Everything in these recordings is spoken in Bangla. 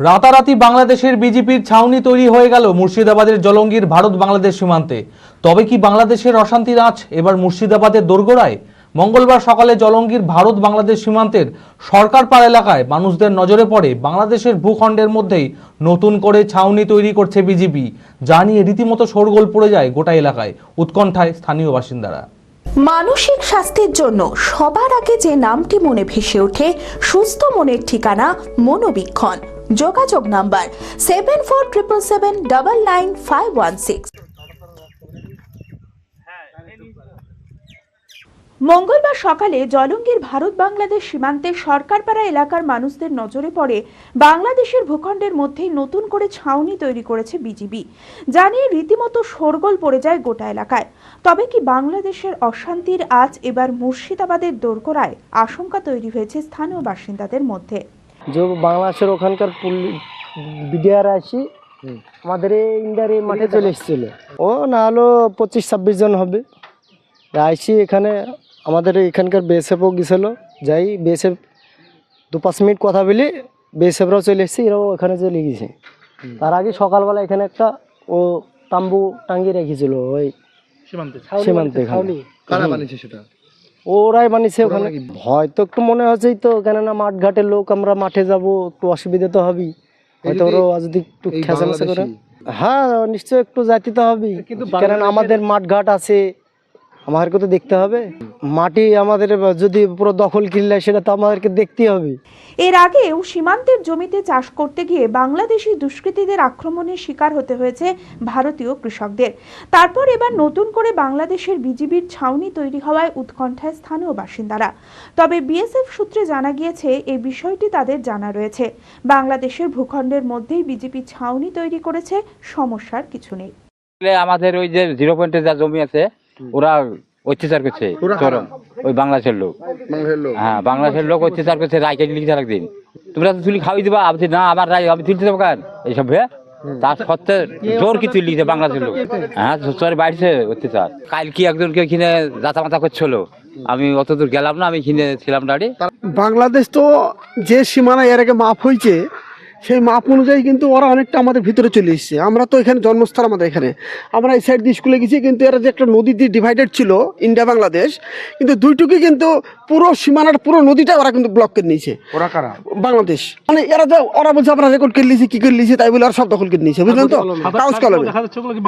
রাতারাতি বাংলাদেশের বিজেপির ছাউনি তৈরি হয়ে গেল মুর্শিদাবাদের জলঙ্গির ভারত বাংলাদেশ সীমান্তে। তবে কি বাংলাদেশের অশান্তির আঁচ এবার মুর্শিদাবাদের দোরগোড়ায়? মঙ্গলবার সকালে জলঙ্গির ভারত বাংলাদেশ সীমান্তের সরকারপাড়া এলাকায় মানুষদের নজরে পড়ে বাংলাদেশের ভূখণ্ডের মধ্যেই নতুন করে ছাউনি তৈরি করছে বিজেপি, যা নিয়ে রীতিমতো শোরগোল পড়ে যায় গোটা এলাকায়। উৎকণ্ঠায় স্থানীয় বাসিন্দারা। মানসিক স্বাস্থ্যের জন্য সবার আগে যে নামটি মনে ভেসে ওঠে, সুস্থ মনের ঠিকানা মনোবীক্ষণ। যোগাযোগ নাম্বার 7477799516। মঙ্গলবার সকালে জলঙ্গির ভারত বাংলাদেশ সীমান্তের সরকারপাড়া এলাকার মানুষদের নজরে পড়ে বাংলাদেশের ভূখণ্ডের মধ্যেই নতুন করে ছাউনি তৈরি করেছে বিজেপি, যা নিয়ে রীতিমতো শোরগোল পড়ে যায় গোটা এলাকায়। তবে কি বাংলাদেশের অশান্তির আজ এবার মুর্শিদাবাদের দোরগোড়ায়? আশঙ্কা তৈরি হয়েছে স্থানীয় বাসিন্দাদের মধ্যে। যে বাংলাদেশের ওখানকার বিডিআর আসি আমাদের ইন্ডিয়ার এই মাঠে চলে এসেছিল, ও না হলো 25-26 জন হবে। আইসি এখানে আমাদের এখানকার বিএসএফও গেছিলো, যাই বিএসএফ 2-5 মিনিট কথা বলি বিএসএফরাও চলে এসেছে, এরাও এখানে চলে গেছে। তার আগে সকালবেলা এখানে একটা ও তাম্বু টাঙ্গিয়ে রেখেছিল ওই সীমান্তে। কারা বানিয়েছে সেটা? ওরাই বানিয়েছে ওখানে। হয়তো একটু মনে হচ্ছে তো, কেননা মাঠ ঘাটের লোক, আমরা মাঠে যাব, একটু অসুবিধা তো হবেই। হয়তো ওরা যদি একটু খেসামেসা করে, হ্যাঁ নিশ্চয় একটু যাইতে তো হবেই, কেননা আমাদের মাঠ ঘাট আছে, আমাদেরকে তো দেখতে হবে। মাটি আমাদের যদি পুরো দখল কিনলে সেটা তো আমাদেরকে দেখতেই হবে। এর আগেও সীমান্তের জমিতে চাষ করতে গিয়ে বাংলাদেশি দুষ্কৃতীদের আক্রমণের শিকার হতে হয়েছে ভারতীয় কৃষকদের। তারপর এবার নতুন করে বাংলাদেশের বিজিবির ছাউনি তৈরি হওয়ায় উৎকণ্ঠায় স্থানীয় বাসিন্দারা। তবে বিএসএফ সূত্রে জানা গিয়েছে এই বিষয়টি তাদের জানা রয়েছে। বাংলাদেশের ভূখণ্ডের মধ্যেই বিজেপি ছাউনি তৈরি করেছে, সমস্যার কিছু নেই। আমাদের ওই যে 0 পয়েন্টে যা জমি আছে ওরা অত্যাচার করছে, ওই বাংলাদেশের লোক। হ্যাঁ, বাংলাদেশের লোক অত্যাচার করছে, রায় কেটে লিখেছে একদিন, তোমরা তো তুলি খাওয়াই দিবা, না আমার রায় আমি তুলতে দেবো কার এইসব তার সত্ত্বে জোর কি তুলি লিখেছে বাংলাদেশের লোক। হ্যাঁ, চরে বাড়ছে অত্যাচার। কাল কি একজনকে কিনে যাতা মাথা করছিল, আমি অত দূর গেলাম না, আমি কিনে ছিলাম দাঁড়ি। বাংলাদেশ তো যে সীমানা এর আগে মাপ হয়েছে, সেই মাপ অনুযায়ী কিন্তু ওরা অনেকটা আমাদের ভিতরে চলে এসছে। আমরা তো এখানে জন্মস্থান আমাদের এখানে, আমরা এই সাইড দিয়ে স্কুলে গেছি, কিন্তু এরা যে একটা নদী দিয়ে ডিভাইডেড ছিল ইন্ডিয়া বাংলাদেশ, কিন্তু দুইটুকুই কিন্তু পুরো সীমানার পুরো নদীটা ওরা কিন্তু ব্লক করে নিয়েছে। ওরা কারা? বাংলাদেশ। মানে এরা যে ওরা বলছে আমরা রেকর্ড করে নিয়েছি, কি করে নিয়েছে তাই বলে ওরা সব দখল করে নিয়েছে, বুঝলেন তো, কাগজ কলমে।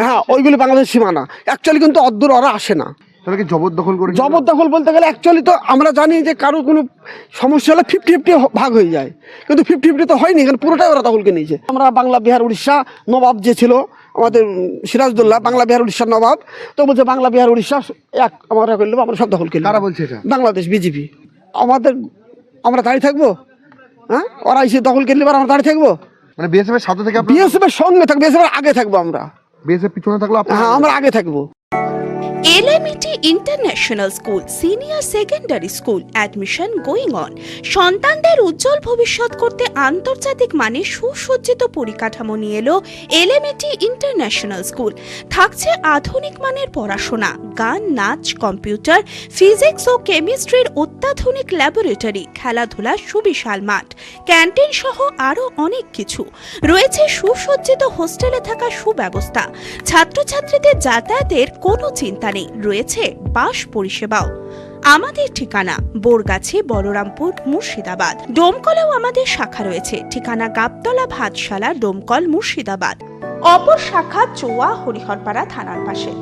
হ্যাঁ, ওইগুলো বাংলাদেশ সীমানা। অ্যাকচুয়ালি কিন্তু অদ্দূর ওরা আসে না। জবরদখল বলতে গেলে অ্যাকচুয়ালি তো আমরা জানি যে কারো কোনো সমস্যা হলে 50-50 ভাগ হয়ে যায়, কিন্তু 50-50 তো হয়নি, এখানে পুরোটাই ওরা দখলকে নিয়েছে। আমরা বাংলা বিহার উড়িষ্যা নবাব যে ছিল আমাদের সিরাজদৌল্লা, বাংলা বিহার উড়িষ্যার নবাব, তো বলছে বাংলা বিহার উড়িষ্যা এক আমরা করলাম, আমরা সব দখল করলাম। কারা বলছে এটা? বাংলাদেশ বিজেপি। আমরা দাঁড়িয়ে থাকবো? হ্যাঁ, ওরা এসে দখল করলে আমরা দাঁড়িয়ে থাকবো? মানে বিএসএফ এর সাথে থেকে, বিএসএফ এর সঙ্গে থাকবো, বিএসএফ এর আগে থাকবো আমরা। বিএসএফ পিছনে থাকলো, হ্যাঁ আমরা আগে থাকবো। LMT International School Senior Secondary School admission going on. সন্তানদের উজ্জ্বল ভবিষ্যৎ করতে আন্তর্জাতিক মানের সুসজ্জিত পরিকাঠামো নিয়ে এলো LMT International School। থাকছে আধুনিক মানের পড়াশোনা, গান, নাচ, কম্পিউটার, ফিজিক্স ও কেমিস্ট্রির অত্যাধুনিক ল্যাবরেটরি, খেলাধুলার সুবিশাল মাঠ, ক্যান্টিন সহ আরও অনেক কিছু। রয়েছে সুসজ্জিত হোস্টেলে থাকার সুব্যবস্থা। ছাত্রছাত্রীদের যাতায়াতের কোনো চিন্তা নেই, রয়েছে বাস পরিষেবাও। আমাদের ঠিকানা বোরগাছি, বলরামপুর, মুর্শিদাবাদ। ডোমকলেও আমাদের শাখা রয়েছে, ঠিকানা গাবতলা, ভাতশালা, ডোমকল, মুর্শিদাবাদ। অপর শাখা চোয়া, হরিহরপাড়া থানার পাশে।